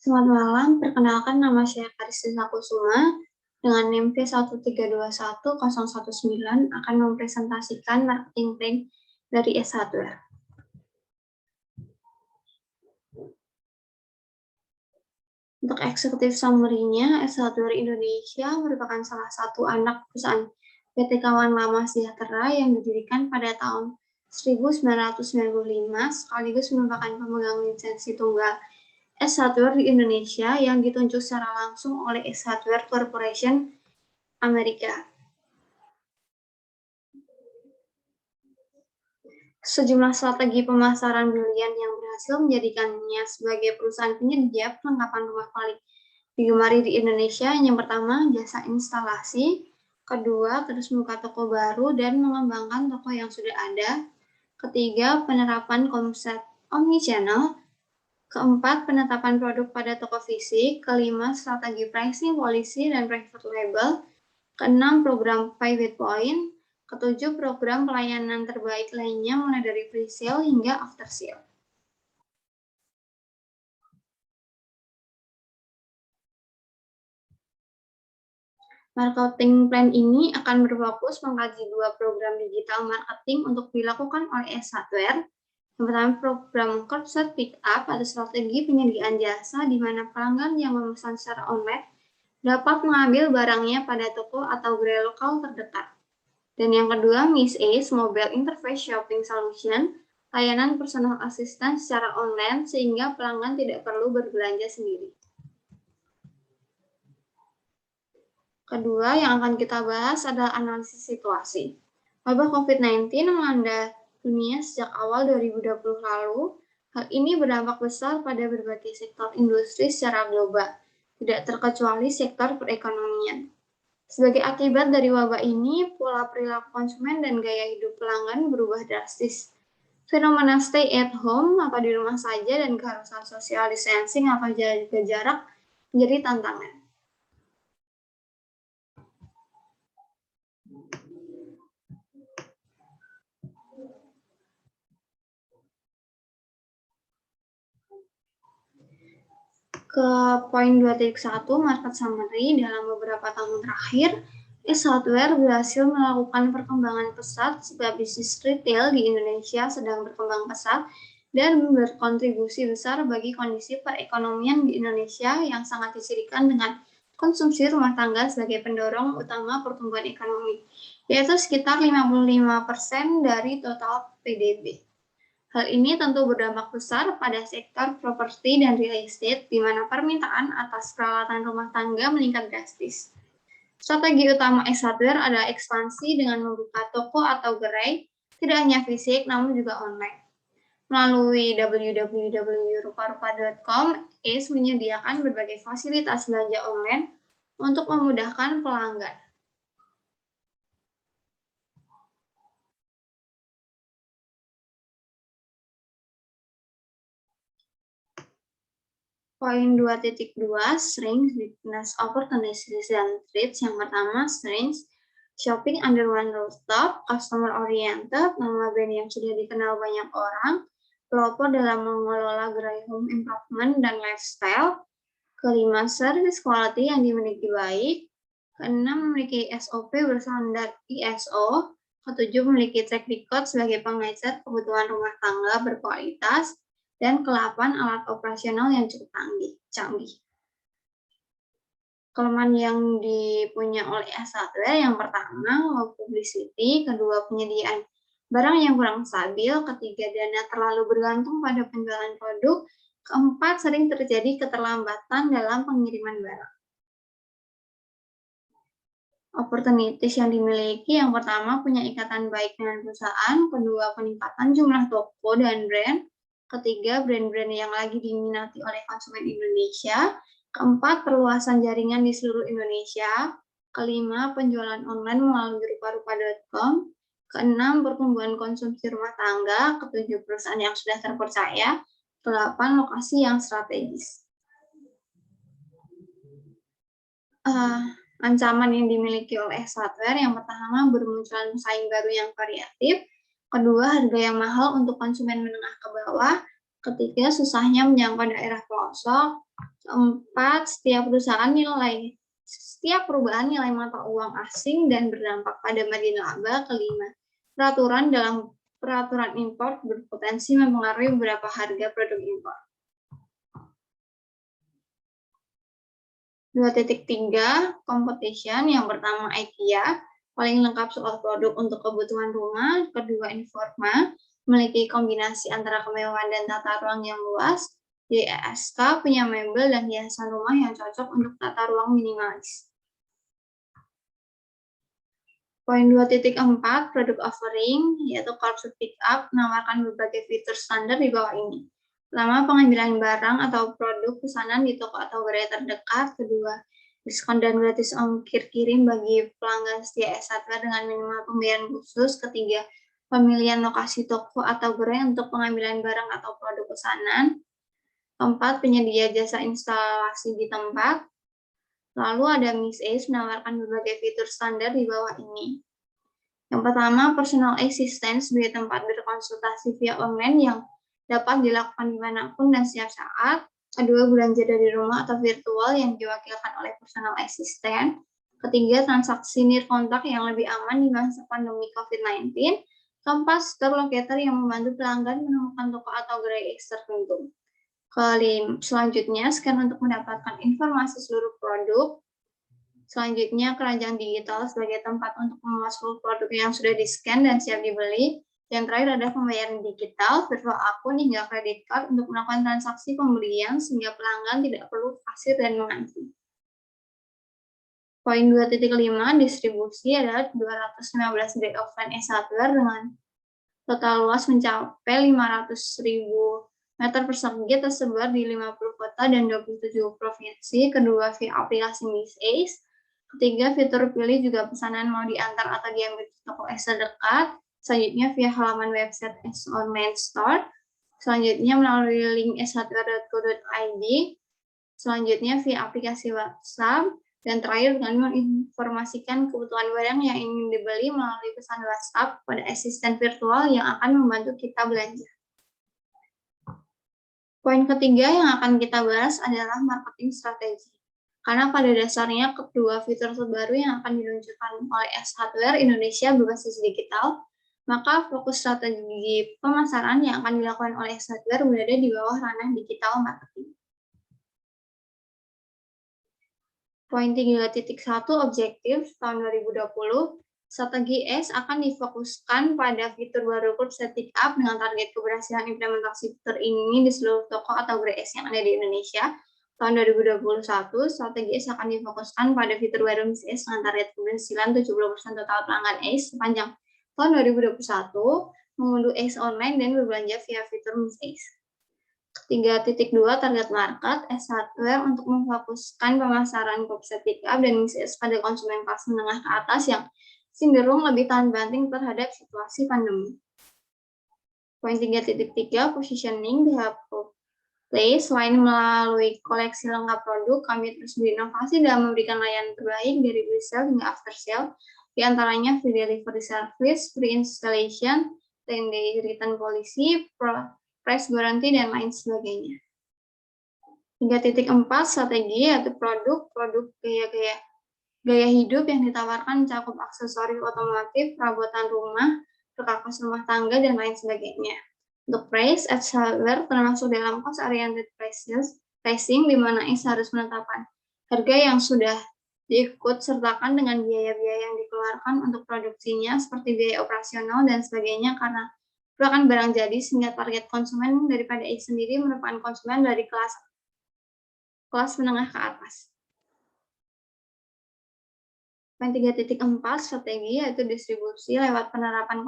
Selamat malam, perkenalkan nama saya Karistina Kusuma dengan NIM P1321019 akan mempresentasikan marketing plan dari S Hardware. Untuk eksekutif summary-nya, S Hardware Indonesia merupakan salah satu anak perusahaan PT Kawan Lama Sejahtera yang didirikan pada tahun 1995 sekaligus merupakan pemegang lisensi tunggal S Hardware di Indonesia yang ditunjuk secara langsung oleh S Hardware Corporation Amerika. Sejumlah strategi pemasaran brilian yang berhasil menjadikannya sebagai perusahaan penyedia perlengkapan rumah paling digemari di Indonesia. Yang pertama, jasa instalasi. Kedua, terus membuka toko baru dan mengembangkan toko yang sudah ada. Ketiga, penerapan konsep omnichannel. Keempat, penetapan produk pada toko fisik. Kelima, strategi pricing, policy, dan private label. Keenam, program private point. Ketujuh, program pelayanan terbaik lainnya mulai dari pre-sale hingga after sale. Marketing plan ini akan berfokus mengkaji dua program digital marketing untuk dilakukan oleh S Hardware. Yang pertama, program curbside pick up atau strategi penyediaan jasa di mana pelanggan yang memesan secara online dapat mengambil barangnya pada toko atau gerai lokal terdekat. Dan yang kedua, Miss Ace Mobile Interface Shopping Solution, layanan personal assistant secara online sehingga pelanggan tidak perlu berbelanja sendiri. Kedua yang akan kita bahas adalah analisis situasi. Wabah COVID-19 melanda dunia sejak awal 2020 lalu. Hal ini berdampak besar pada berbagai sektor industri secara global, tidak terkecuali sektor perekonomian. Sebagai akibat dari wabah ini, pola perilaku konsumen dan gaya hidup pelanggan berubah drastis. Fenomena stay at home, apa di rumah saja, dan keharusan social distancing, apa jaga jarak, menjadi tantangan. Ke poin 2.1, market summary. Dalam beberapa tahun terakhir, S Hardware berhasil melakukan perkembangan pesat sebab bisnis retail di Indonesia sedang berkembang pesat dan berkontribusi besar bagi kondisi perekonomian di Indonesia yang sangat disirikan dengan konsumsi rumah tangga sebagai pendorong utama pertumbuhan ekonomi, yaitu sekitar 55% dari total PDB. Hal ini tentu berdampak besar pada sektor properti dan real estate, di mana permintaan atas peralatan rumah tangga meningkat drastis. Strategi utama S Hardware adalah ekspansi dengan membuka toko atau gerai, tidak hanya fisik namun juga online. Melalui www.ruparupa.com, ACE menyediakan berbagai fasilitas belanja online untuk memudahkan pelanggan. Poin 2.2, strengths, weakness, opportunities, dan threats. Yang pertama, strengths, shopping under one rooftop, customer oriented, nama brand yang sudah dikenal banyak orang, pelopor dalam mengelola gerai home improvement dan lifestyle. Kelima, service quality yang dimiliki baik. Keenam, memiliki SOP bersandar ISO. Ketujuh, memiliki track record sebagai pengecer kebutuhan rumah tangga berkualitas. Dan ke-8, alat operasional yang cukup canggih. Kelemahan yang dipunya oleh S Hardware yang pertama, low publicity. Kedua, penyediaan barang yang kurang stabil. Ketiga, dana terlalu bergantung pada penjualan produk. Keempat, sering terjadi keterlambatan dalam pengiriman barang. Opportunities yang dimiliki, yang pertama, punya ikatan baik dengan perusahaan. Kedua, peningkatan jumlah toko dan brand. Ketiga, brand-brand yang lagi diminati oleh konsumen Indonesia. Keempat, perluasan jaringan di seluruh Indonesia. Kelima, penjualan online melalui ruparupa.com. Keenam, pertumbuhan konsumsi rumah tangga. Ketujuh, perusahaan yang sudah terpercaya. Kedelapan, lokasi yang strategis. Ancaman yang dimiliki oleh S Hardware, yang pertama, bermunculan pesaing baru yang variatif. Kedua, harga yang mahal untuk konsumen menengah ke bawah. Ketiga, susahnya menjangkau daerah pelosok. Keempat, setiap perubahan nilai mata uang asing dan berdampak pada margin laba. Kelima, peraturan impor berpotensi mempengaruhi beberapa harga produk impor. 2.3 competition. Yang pertama IKEA, paling lengkap soal produk untuk kebutuhan rumah. Kedua Informa, memiliki kombinasi antara kemewahan dan tata ruang yang luas. JASK, punya mebel dan hiasan rumah yang cocok untuk tata ruang minimalis. Poin 2.4 produk offering, yaitu corporate pickup, menawarkan berbagai fitur standar di bawah ini. Pertama, pengambilan barang atau produk pesanan di toko atau gerai terdekat. Kedua, diskon dan gratis ongkir kirim bagi pelanggan setia S1 dengan minimal pembayaran khusus. Ketiga, pemilihan lokasi toko atau gerai untuk pengambilan barang atau produk pesanan. Keempat, penyedia jasa instalasi di tempat. Lalu ada Miss Ace menawarkan berbagai fitur standar di bawah ini. Yang pertama, personal assistant sebagai tempat berkonsultasi via online yang dapat dilakukan dimanapun dan setiap saat. Kedua, belanja dari rumah atau virtual yang diwakilkan oleh personal assistant. Ketiga, transaksi nirkontak yang lebih aman di masa pandemi COVID-19. Keempat, store locator yang membantu pelanggan menemukan toko atau gerai X tertentu. Selanjutnya, scan untuk mendapatkan informasi seluruh produk. Selanjutnya, keranjang digital sebagai tempat untuk memuat seluruh produk yang sudah di-scan dan siap dibeli. Yang terakhir ada pembayaran digital, virtual akun hingga kredit card untuk melakukan transaksi pembelian sehingga pelanggan tidak perlu fasir dan mengantri. Poin 2.5, distribusi adalah 215 gerai offline S1 dengan total luas mencapai 500.000 meter persegi tersebar di 50 kota dan 27 provinsi. Kedua, via aplikasi Miss Ace. Ketiga, fitur pilih juga pesanan mau diantar atau diambil di toko S terdekat. Selanjutnya, via halaman website S Online Store. Selanjutnya, melalui link s1.co.id. Selanjutnya, via aplikasi WhatsApp. Dan terakhir, dengan menginformasikan kebutuhan barang yang ingin dibeli melalui pesan WhatsApp pada asisten virtual yang akan membantu kita belanja. Poin ketiga yang akan kita bahas adalah marketing strategi. Karena pada dasarnya kedua fitur terbaru yang akan diluncurkan oleh S Hardware Indonesia berbasis digital, maka fokus strategi pemasaran yang akan dilakukan oleh S Hardware berada di bawah ranah digital marketing. Poin 3.1 objektif tahun 2020, strategi S akan difokuskan pada fitur baru Curbside Pickup dengan target keberhasilan implementasi fitur ini di seluruh toko atau gerai S yang ada di Indonesia. Tahun 2021, strategi S akan difokuskan pada fitur baru Miss S dengan target keberhasilan 70% total pelanggan S sepanjang tahun 2021, mengunduh S online dan berbelanja via fitur Miss S. 3.2 target market, S Hardware untuk memfokuskan pemasaran Curbside Pickup dan Miss S pada konsumen kelas menengah ke atas yang cenderung lebih tahan banting terhadap situasi pandemi. Poin 3.3 positioning di Place. Selain melalui koleksi lengkap produk, kami terus berinovasi dalam memberikan layanan terbaik dari pre-sale hingga after sale, di antaranya free delivery service, free installation, 10-day return policy, price guarantee, dan lain sebagainya. 3.4 strategi yaitu produk gaya hidup yang ditawarkan mencakup aksesoris otomotif, perabotan rumah, perkakas rumah tangga, dan lain sebagainya. Untuk price, S Hardware termasuk dalam cost-oriented pricing, di mana S harus menetapkan harga yang sudah diikut sertakan dengan biaya-biaya yang dikeluarkan untuk produksinya, seperti biaya operasional dan sebagainya, karena merupakan barang jadi, sehingga target konsumen daripada S sendiri merupakan konsumen dari kelas menengah ke atas. Poin 3.4 strategi yaitu distribusi lewat penerapan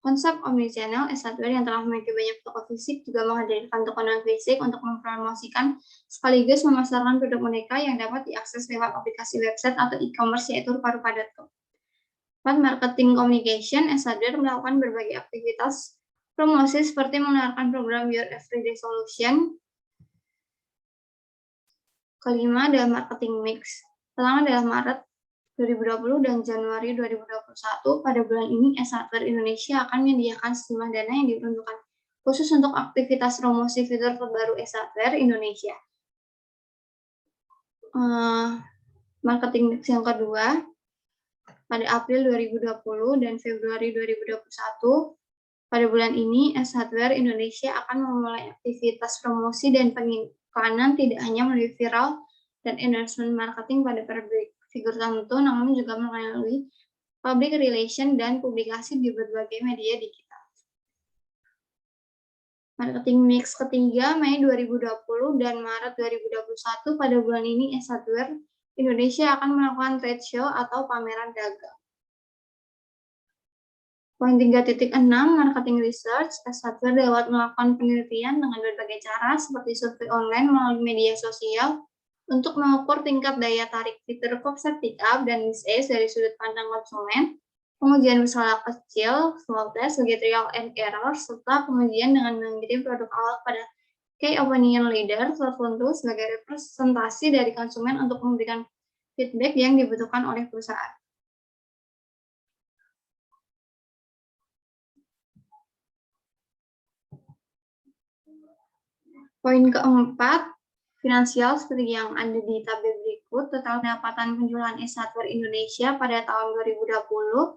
konsep omnichannel. S Hardware yang telah memiliki banyak toko fisik juga menghadirkan toko non-fisik untuk mempromosikan sekaligus memasarkan produk mereka yang dapat diakses lewat aplikasi website atau e-commerce yaitu rupa-rupa.com. Marketing communication, S Hardware melakukan berbagai aktivitas promosi seperti menawarkan program Your Everyday Solution. Kelima adalah marketing mix. Pertama adalah Maret 2020 dan Januari 2021. Pada bulan ini, S Hardware Indonesia akan menyediakan sejumlah dana yang diperuntukkan khusus untuk aktivitas promosi fitur terbaru e-Software Indonesia. Marketing mix yang kedua, pada April 2020 dan Februari 2021, pada bulan ini, e-Software Indonesia akan memulai aktivitas promosi dan pengiklanan tidak hanya melalui viral dan endorsement marketing pada figur tertentu, namun juga melalui public relation dan publikasi di berbagai media digital. Marketing mix ketiga, Mei 2020 dan Maret 2021, pada bulan ini e-Software Indonesia akan melakukan trade show atau pameran dagang. Poin 3.6, marketing research, e-Software dapat melakukan penelitian dengan berbagai cara seperti survei online melalui media sosial untuk mengukur tingkat daya tarik fitur Copset Pickup dan Miss dari sudut pandang konsumen, pengujian berskala kecil, small test sebagai trial and error, serta pengujian dengan mengirim produk awal pada key opinion leader tertentu sebagai representasi dari konsumen untuk memberikan feedback yang dibutuhkan oleh perusahaan. Poin keempat, finansial seperti yang ada di tabel berikut. Total pendapatan penjualan e-Software Indonesia pada tahun 2020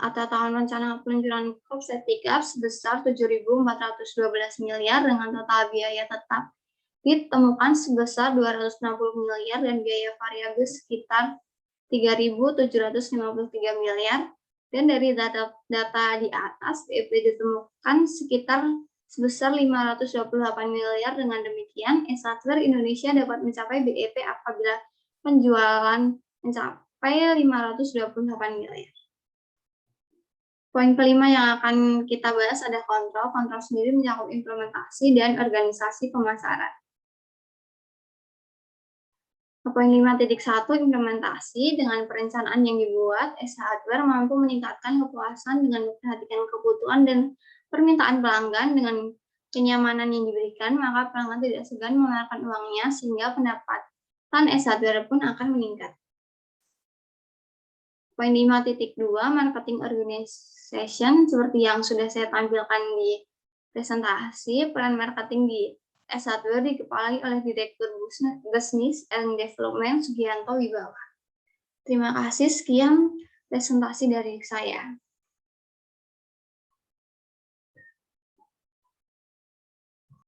atau tahun rencana penjualan Copset Pickup sebesar 7.412 miliar dengan total biaya tetap ditemukan sebesar 260 miliar dan biaya variabel sekitar 3.753 miliar. Dan dari data di atas, BEP ditemukan sekitar sebesar 528 miliar. Dengan demikian, e-Software Indonesia dapat mencapai BEP apabila penjualan mencapai 528 miliar. Poin kelima yang akan kita bahas ada kontrol. Kontrol sendiri mencakup implementasi dan organisasi pemasaran. Poin 5.1, implementasi. Dengan perencanaan yang dibuat, e-Software mampu meningkatkan kepuasan dengan memperhatikan kebutuhan dan permintaan pelanggan. Dengan kenyamanan yang diberikan, maka pelanggan tidak segan mengeluarkan uangnya sehingga pendapatan e-Software pun akan meningkat. Poin 5.2, marketing organization. Seperti yang sudah saya tampilkan di presentasi, peran marketing di e-Software dikepalai oleh Direktur Business and Development Sugianto Wibawa. Terima kasih, sekian presentasi dari saya.